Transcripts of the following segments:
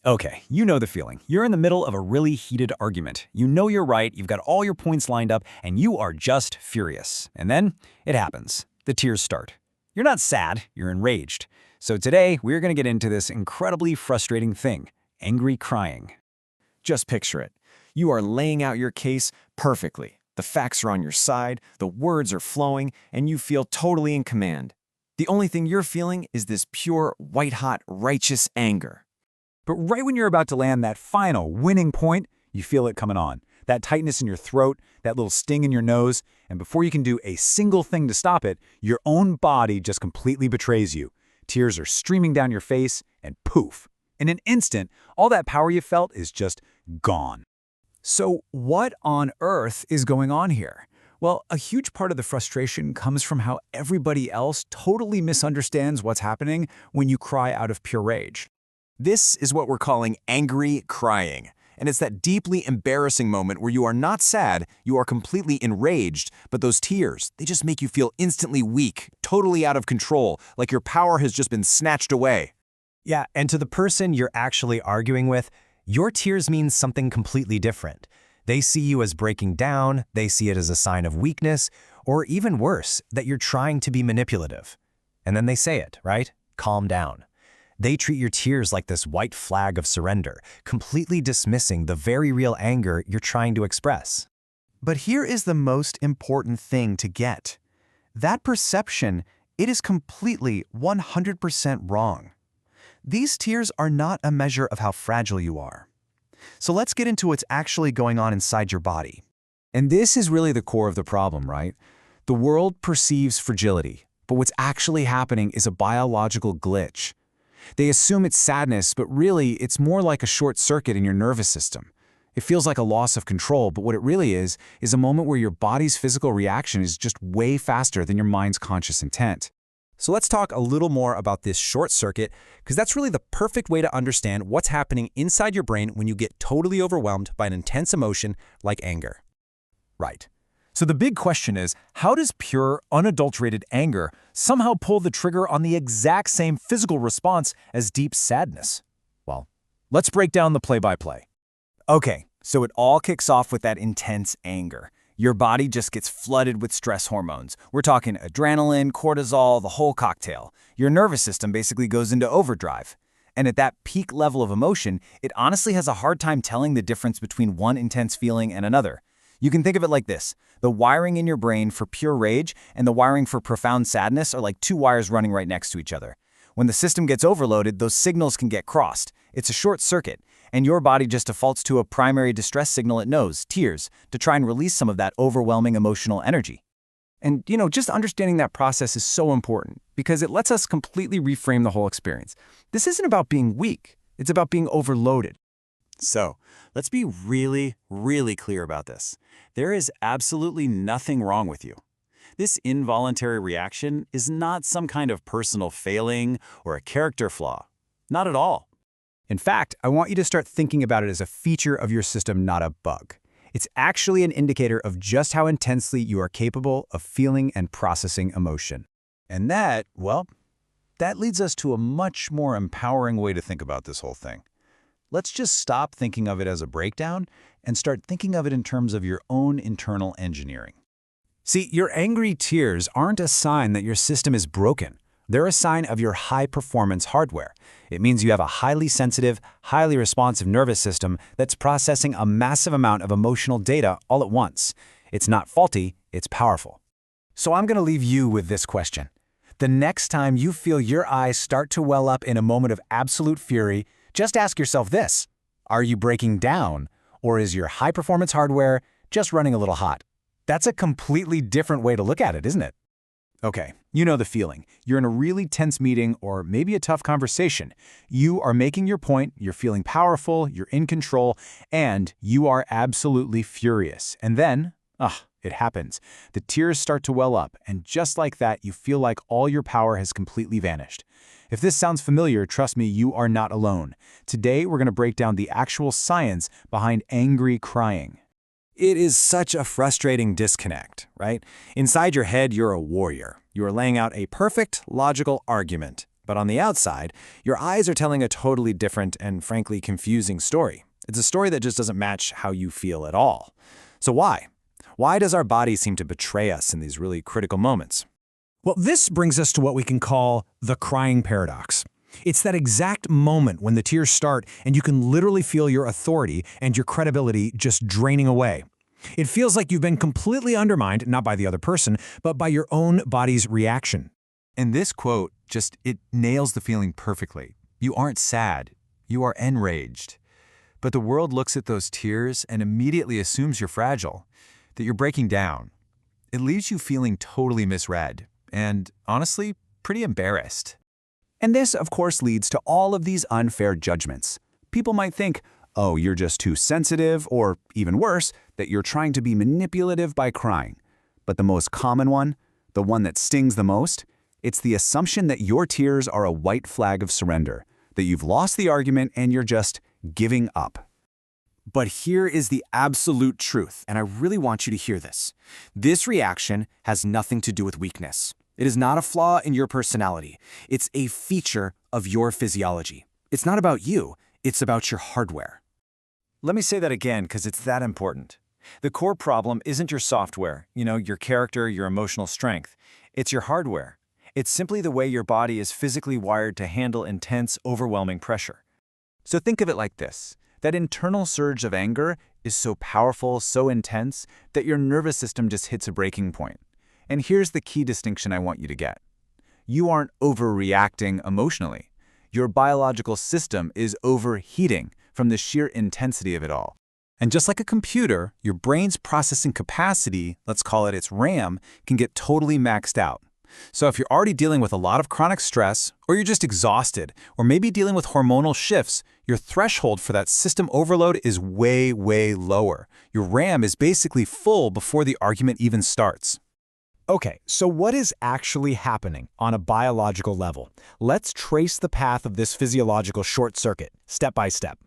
Okay, you know the feeling. You're in the middle of a really heated argument. You know you're right, you've got all your points lined up, and you are just furious. And then, it happens. The tears start. You're not sad, you're enraged. So today, we're going to get into this incredibly frustrating thing, angry crying. Just picture it. You are laying out your case perfectly. The facts are on your side, the words are flowing, and you feel totally in command. The only thing you're feeling is this pure, white-hot, righteous anger. But right when you're about to land that final, winning point, you feel it coming on. That tightness in your throat, that little sting in your nose, and before you can do a single thing to stop it, your own body just completely betrays you. Tears are streaming down your face, and poof. In an instant, all that power you felt is just gone. So what on earth is going on here? Well, a huge part of the frustration comes from how everybody else totally misunderstands what's happening when you cry out of pure rage. This is what we're calling angry crying. And it's that deeply embarrassing moment where you are not sad, you are completely enraged, but those tears, they just make you feel instantly weak, totally out of control, like your power has just been snatched away. Yeah, and to the person you're actually arguing with, your tears mean something completely different. They see you as breaking down, they see it as a sign of weakness, or even worse, that you're trying to be manipulative. And then they say it, right? Calm down. They treat your tears like this white flag of surrender, completely dismissing the very real anger you're trying to express. But here is the most important thing to get. That perception, it is completely 100% wrong. These tears are not a measure of how fragile you are. So let's get into what's actually going on inside your body. And this is really the core of the problem, right? The world perceives fragility, but what's actually happening is a biological glitch. They assume it's sadness, but really it's more like a short circuit in your nervous system. It feels like a loss of control, but what it really is a moment where your body's physical reaction is just way faster than your mind's conscious intent. So let's talk a little more about this short circuit, because that's really the perfect way to understand what's happening inside your brain when you get totally overwhelmed by an intense emotion like anger. Right. So the big question is, how does pure, unadulterated anger somehow pull the trigger on the exact same physical response as deep sadness? Well, let's break down the play-by-play. Okay, so it all kicks off with that intense anger. Your body just gets flooded with stress hormones. We're talking adrenaline, cortisol, the whole cocktail. Your nervous system basically goes into overdrive. And at that peak level of emotion, it honestly has a hard time telling the difference between one intense feeling and another. You can think of it like this. The wiring in your brain for pure rage and the wiring for profound sadness are like two wires running right next to each other. When the system gets overloaded, those signals can get crossed. It's a short circuit, and your body just defaults to a primary distress signal it knows, tears, to try and release some of that overwhelming emotional energy. And, just understanding that process is so important because it lets us completely reframe the whole experience. This isn't about being weak. It's about being overloaded. So, let's be really, really clear about this. There is absolutely nothing wrong with you. This involuntary reaction is not some kind of personal failing or a character flaw. Not at all. In fact, I want you to start thinking about it as a feature of your system, not a bug. It's actually an indicator of just how intensely you are capable of feeling and processing emotion. And that leads us to a much more empowering way to think about this whole thing. Let's just stop thinking of it as a breakdown and start thinking of it in terms of your own internal engineering. See, your angry tears aren't a sign that your system is broken. They're a sign of your high-performance hardware. It means you have a highly sensitive, highly responsive nervous system that's processing a massive amount of emotional data all at once. It's not faulty, it's powerful. So I'm going to leave you with this question. The next time you feel your eyes start to well up in a moment of absolute fury, just ask yourself this: are you breaking down, or is your high-performance hardware just running a little hot? That's a completely different way to look at it, isn't it? Okay, you know the feeling. You're in a really tense meeting or maybe a tough conversation. You are making your point, you're feeling powerful, you're in control, and you are absolutely furious. And then, it happens. The tears start to well up, and just like that, you feel like all your power has completely vanished. If this sounds familiar, trust me, you are not alone. Today, we're going to break down the actual science behind angry crying. It is such a frustrating disconnect, right? Inside your head, you're a warrior. You are laying out a perfect, logical argument. But on the outside, your eyes are telling a totally different and frankly confusing story. It's a story that just doesn't match how you feel at all. So why? Why does our body seem to betray us in these really critical moments? Well, this brings us to what we can call the crying paradox. It's that exact moment when the tears start and you can literally feel your authority and your credibility just draining away. It feels like you've been completely undermined, not by the other person, but by your own body's reaction. And this quote it nails the feeling perfectly. You aren't sad. You are enraged. But the world looks at those tears and immediately assumes you're fragile, that you're breaking down. It leaves you feeling totally misread and, honestly, pretty embarrassed. And this, of course, leads to all of these unfair judgments. People might think, oh, you're just too sensitive, or even worse, that you're trying to be manipulative by crying. But the most common one, the one that stings the most, it's the assumption that your tears are a white flag of surrender, that you've lost the argument and you're just giving up. But here is the absolute truth, and I really want you to hear this. This reaction has nothing to do with weakness. It is not a flaw in your personality. It's a feature of your physiology. It's not about you. It's about your hardware. Let me say that again because it's that important. The core problem isn't your software, your character, your emotional strength. It's your hardware. It's simply the way your body is physically wired to handle intense, overwhelming pressure. So think of it like this. That internal surge of anger is so powerful, so intense, that your nervous system just hits a breaking point. And here's the key distinction I want you to get. You aren't overreacting emotionally. Your biological system is overheating from the sheer intensity of it all. And just like a computer, your brain's processing capacity, let's call it its RAM, can get totally maxed out. So if you're already dealing with a lot of chronic stress, or you're just exhausted, or maybe dealing with hormonal shifts, your threshold for that system overload is way, way lower. Your RAM is basically full before the argument even starts. Okay, so what is actually happening on a biological level? Let's trace the path of this physiological short circuit, step by step.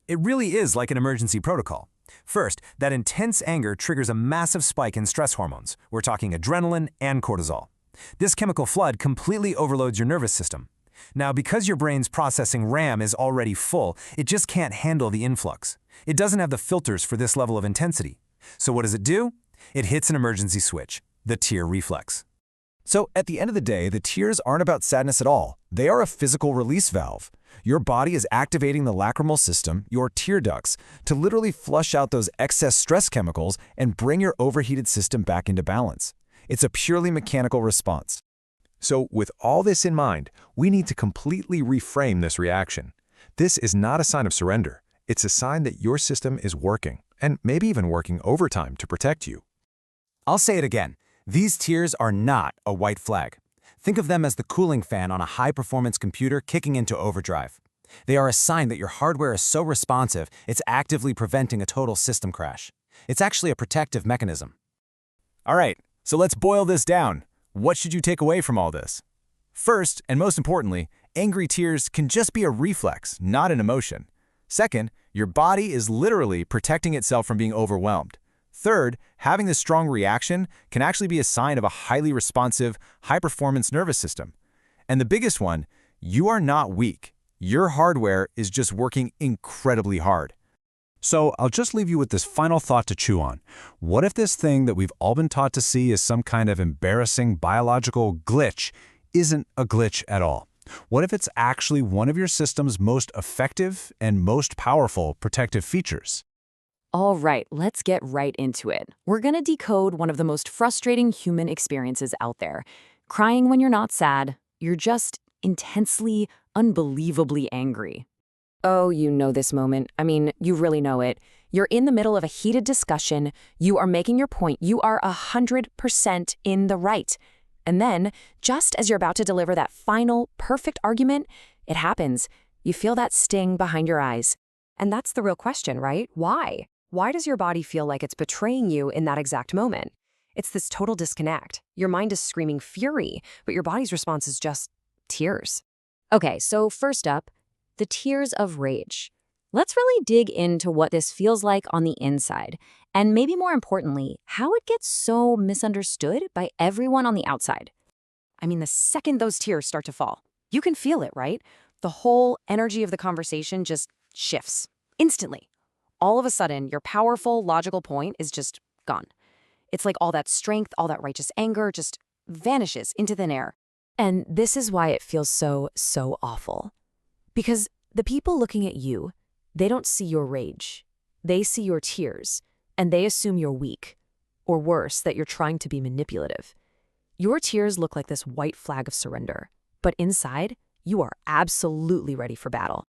It really is like an emergency protocol. First, that intense anger triggers a massive spike in stress hormones. We're talking adrenaline and cortisol. This chemical flood completely overloads your nervous system. Now, because your brain's processing RAM is already full, it just can't handle the influx. It doesn't have the filters for this level of intensity. So what does it do? It hits an emergency switch, the tear reflex. So at the end of the day, the tears aren't about sadness at all. They are a physical release valve. Your body is activating the lacrimal system, your tear ducts, to literally flush out those excess stress chemicals and bring your overheated system back into balance. It's a purely mechanical response. So with all this in mind, we need to completely reframe this reaction. This is not a sign of surrender. It's a sign that your system is working, and maybe even working overtime to protect you. I'll say it again. These tears are not a white flag. Think of them as the cooling fan on a high-performance computer kicking into overdrive. They are a sign that your hardware is so responsive, it's actively preventing a total system crash. It's actually a protective mechanism. All right, so let's boil this down. What should you take away from all this? First, and most importantly, angry tears can just be a reflex, not an emotion. Second, your body is literally protecting itself from being overwhelmed. Third, having this strong reaction can actually be a sign of a highly responsive, high-performance nervous system. And the biggest one, you are not weak. Your hardware is just working incredibly hard. So I'll just leave you with this final thought to chew on. What if this thing that we've all been taught to see as some kind of embarrassing biological glitch isn't a glitch at all? What if it's actually one of your system's most effective and most powerful protective features? All right, let's get right into it. We're going to decode one of the most frustrating human experiences out there. Crying when you're not sad, you're just intensely, unbelievably angry. Oh, you know this moment. I mean, you really know it. You're in the middle of a heated discussion. You are making your point. You are 100% in the right. And then, just as you're about to deliver that final, perfect argument, it happens. You feel that sting behind your eyes. And that's the real question, right? Why? Why does your body feel like it's betraying you in that exact moment? It's this total disconnect. Your mind is screaming fury, but your body's response is just tears. Okay, so first up, the tears of rage. Let's really dig into what this feels like on the inside, and maybe more importantly, how it gets so misunderstood by everyone on the outside. I mean, the second those tears start to fall, You can feel it, right? The whole energy of the conversation just shifts instantly. All of a sudden, your powerful, logical point is just gone. It's like all that strength, all that righteous anger just vanishes into thin air. And this is why it feels so awful. Because the people looking at you, they don't see your rage. They see your tears, and they assume you're weak. Or worse, that you're trying to be manipulative. Your tears look like this white flag of surrender. But inside, you are absolutely ready for battle.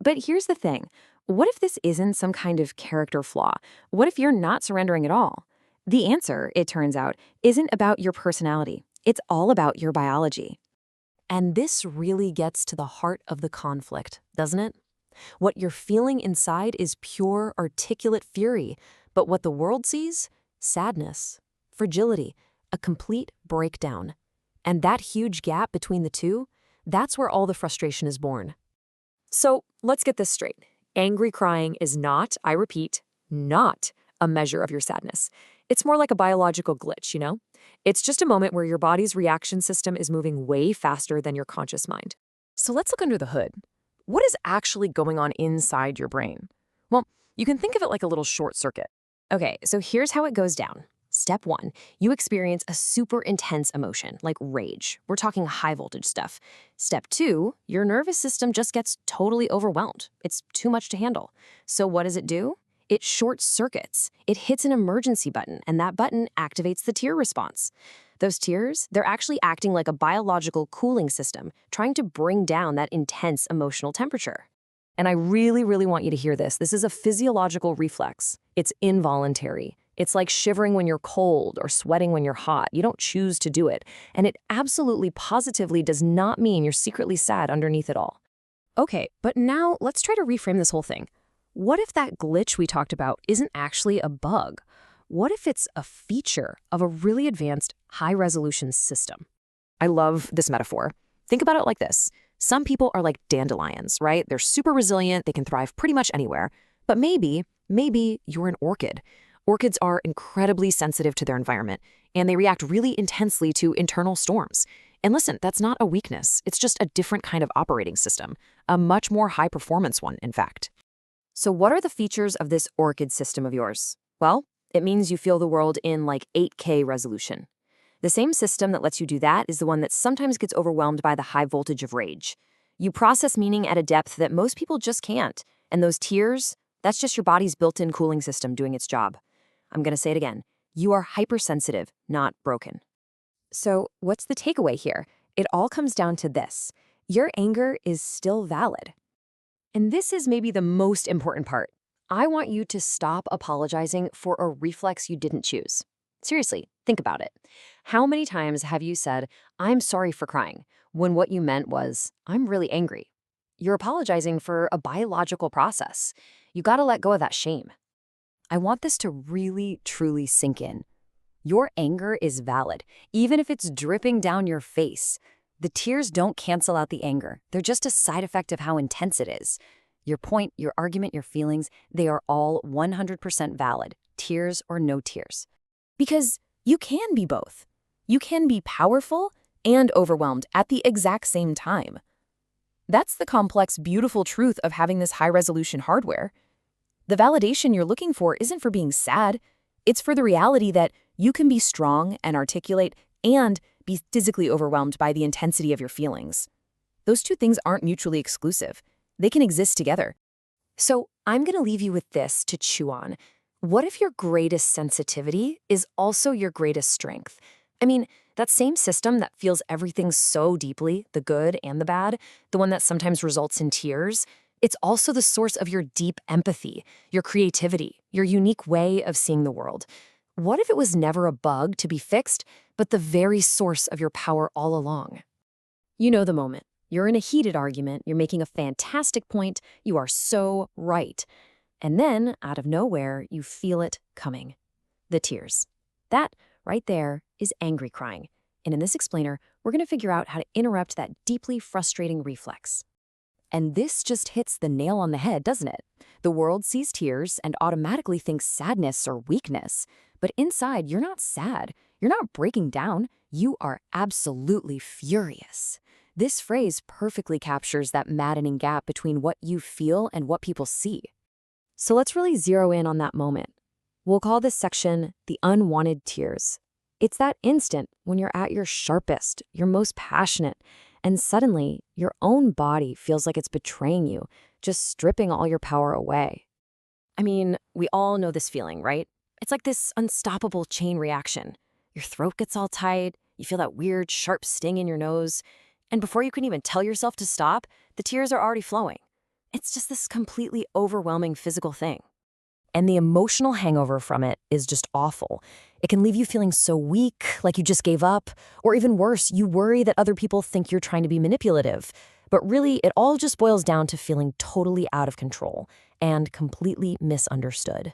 But here's the thing. What if this isn't some kind of character flaw? What if you're not surrendering at all? The answer, it turns out, isn't about your personality. It's all about your biology. And this really gets to the heart of the conflict, doesn't it? What you're feeling inside is pure, articulate fury, but what the world sees? Sadness, fragility, a complete breakdown. And that huge gap between the two, that's where all the frustration is born. So let's get this straight. Angry crying is not, I repeat, not a measure of your sadness. It's more like a biological glitch, you know? It's just a moment where your body's reaction system is moving way faster than your conscious mind. So let's look under the hood. What is actually going on inside your brain? Well, you can think of it like a little short circuit. Okay, so here's how it goes down. Step 1, you experience a super intense emotion, like rage. We're talking high voltage stuff. Step 2, your nervous system just gets totally overwhelmed. It's too much to handle. So what does it do? It short circuits. It hits an emergency button, and that button activates the tear response. Those tears, they're actually acting like a biological cooling system, trying to bring down that intense emotional temperature. And I really, really want you to hear this. This is a physiological reflex. It's involuntary. It's like shivering when you're cold or sweating when you're hot. You don't choose to do it. And it absolutely positively does not mean you're secretly sad underneath it all. Okay, but now let's try to reframe this whole thing. What if that glitch we talked about isn't actually a bug? What if it's a feature of a really advanced, high-resolution system? I love this metaphor. Think about it like this. Some people are like dandelions, right? They're super resilient, they can thrive pretty much anywhere. But maybe you're an orchid. Orchids are incredibly sensitive to their environment, and they react really intensely to internal storms. And listen, that's not a weakness. It's just a different kind of operating system, a much more high-performance one, in fact. So what are the features of this orchid system of yours? Well, it means you feel the world in like 8K resolution. The same system that lets you do that is the one that sometimes gets overwhelmed by the high voltage of rage. You process meaning at a depth that most people just can't. And those tears, that's just your body's built-in cooling system doing its job. I'm going to say it again. You are hypersensitive, not broken. So what's the takeaway here? It all comes down to this. Your anger is still valid. And this is maybe the most important part. I want you to stop apologizing for a reflex you didn't choose. Seriously, think about it. How many times have you said, "I'm sorry for crying," when what you meant was, "I'm really angry"? You're apologizing for a biological process. You gotta let go of that shame. I want this to really, truly sink in. Your anger is valid, even if it's dripping down your face. The tears don't cancel out the anger. They're just a side effect of how intense it is. Your point, your argument, your feelings, they are all 100% valid, tears or no tears. Because you can be both. You can be powerful and overwhelmed at the exact same time. That's the complex, beautiful truth of having this high-resolution hardware. The validation you're looking for isn't for being sad. It's for the reality that you can be strong and articulate and be physically overwhelmed by the intensity of your feelings. Those two things aren't mutually exclusive. They can exist together. So I'm going to leave you with this to chew on. What if your greatest sensitivity is also your greatest strength? I mean, that same system that feels everything so deeply, the good and the bad, the one that sometimes results in tears, it's also the source of your deep empathy, your creativity, your unique way of seeing the world. What if it was never a bug to be fixed, but the very source of your power all along? You know the moment. You're in a heated argument, you're making a fantastic point, you are so right. And then, out of nowhere, you feel it coming. The tears. That, right there, is angry crying. And in this explainer, we're going to figure out how to interrupt that deeply frustrating reflex. And this just hits the nail on the head, doesn't it? The world sees tears and automatically thinks sadness or weakness. But inside, you're not sad. You're not breaking down. You are absolutely furious. This phrase perfectly captures that maddening gap between what you feel and what people see. So let's really zero in on that moment. We'll call this section the unwanted tears. It's that instant when you're at your sharpest, your most passionate, and suddenly your own body feels like it's betraying you, just stripping all your power away. I mean, we all know this feeling, right? It's like this unstoppable chain reaction. Your throat gets all tight, you feel that weird, sharp sting in your nose, and before you can even tell yourself to stop, the tears are already flowing. It's just this completely overwhelming physical thing. And the emotional hangover from it is just awful. It can leave you feeling so weak, like you just gave up, or even worse, you worry that other people think you're trying to be manipulative. But really, it all just boils down to feeling totally out of control and completely misunderstood.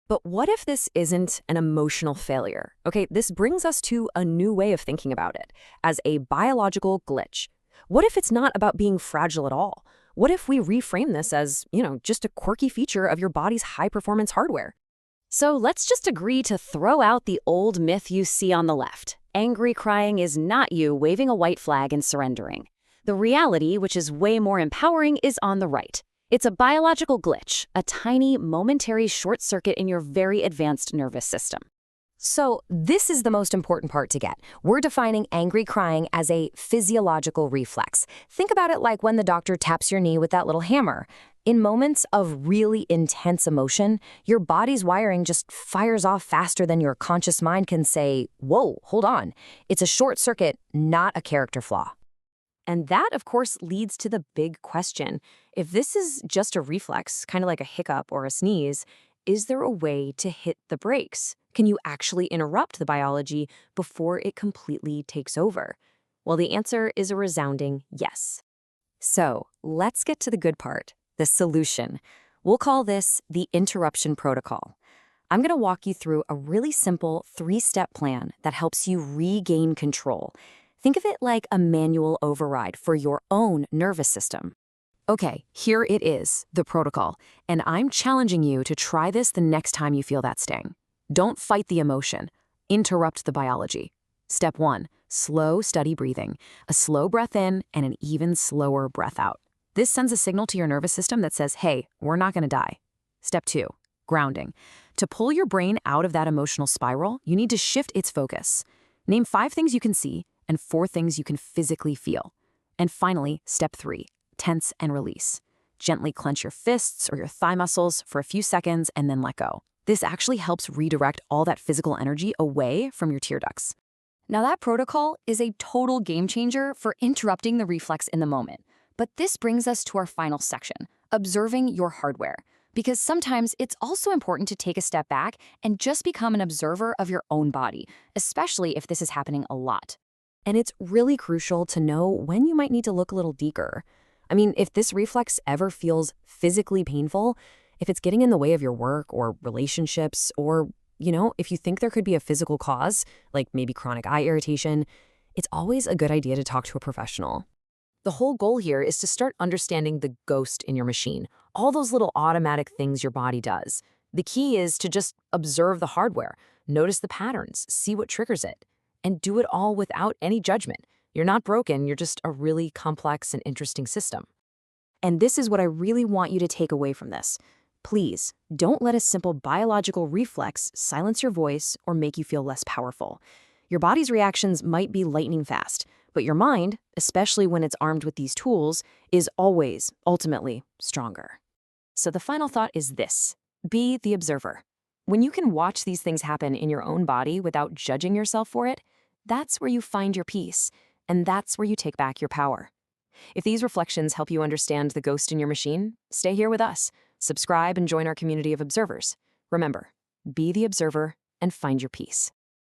But what if this isn't an emotional failure? Okay, this brings us to a new way of thinking about it, as a biological glitch. What if it's not about being fragile at all? What if we reframe this as, just a quirky feature of your body's high-performance hardware? So let's just agree to throw out the old myth you see on the left. Angry crying is not you waving a white flag and surrendering. The reality, which is way more empowering, is on the right. It's a biological glitch, a tiny, momentary short circuit in your very advanced nervous system. So this is the most important part to get. We're defining angry crying as a physiological reflex. Think about it like when the doctor taps your knee with that little hammer. In moments of really intense emotion, your body's wiring just fires off faster than your conscious mind can say, whoa, hold on. It's a short circuit, not a character flaw. And that, of course, leads to the big question. If this is just a reflex, kind of like a hiccup or a sneeze, is there a way to hit the brakes? Can you actually interrupt the biology before it completely takes over? Well, the answer is a resounding yes. So let's get to the good part, the solution. We'll call this the interruption protocol. I'm going to walk you through a really simple 3-step plan that helps you regain control. Think of it like a manual override for your own nervous system. Okay, here it is, the protocol, and I'm challenging you to try this the next time you feel that sting. Don't fight the emotion. Interrupt the biology. Step 1, slow, steady breathing. A slow breath in and an even slower breath out. This sends a signal to your nervous system that says, hey, we're not going to die. Step 2, grounding. To pull your brain out of that emotional spiral, you need to shift its focus. Name 5 things you can see and 4 things you can physically feel. And finally, step 3, tense and release. Gently clench your fists or your thigh muscles for a few seconds and then let go. This actually helps redirect all that physical energy away from your tear ducts. Now that protocol is a total game changer for interrupting the reflex in the moment. But this brings us to our final section, observing your hardware. Because sometimes it's also important to take a step back and just become an observer of your own body, especially if this is happening a lot. And it's really crucial to know when you might need to look a little deeper. I mean, if this reflex ever feels physically painful, if it's getting in the way of your work or relationships, or, if you think there could be a physical cause, like maybe chronic eye irritation, it's always a good idea to talk to a professional. The whole goal here is to start understanding the ghost in your machine, all those little automatic things your body does. The key is to just observe the hardware, notice the patterns, see what triggers it, and do it all without any judgment. You're not broken, you're just a really complex and interesting system. And this is what I really want you to take away from this. Please, don't let a simple biological reflex silence your voice or make you feel less powerful. Your body's reactions might be lightning fast, but your mind, especially when it's armed with these tools, is always, ultimately, stronger. So the final thought is this: be the observer. When you can watch these things happen in your own body without judging yourself for it, that's where you find your peace, and that's where you take back your power. If these reflections help you understand the ghost in your machine, stay here with us. Subscribe and join our community of observers. Remember, be the observer and find your peace.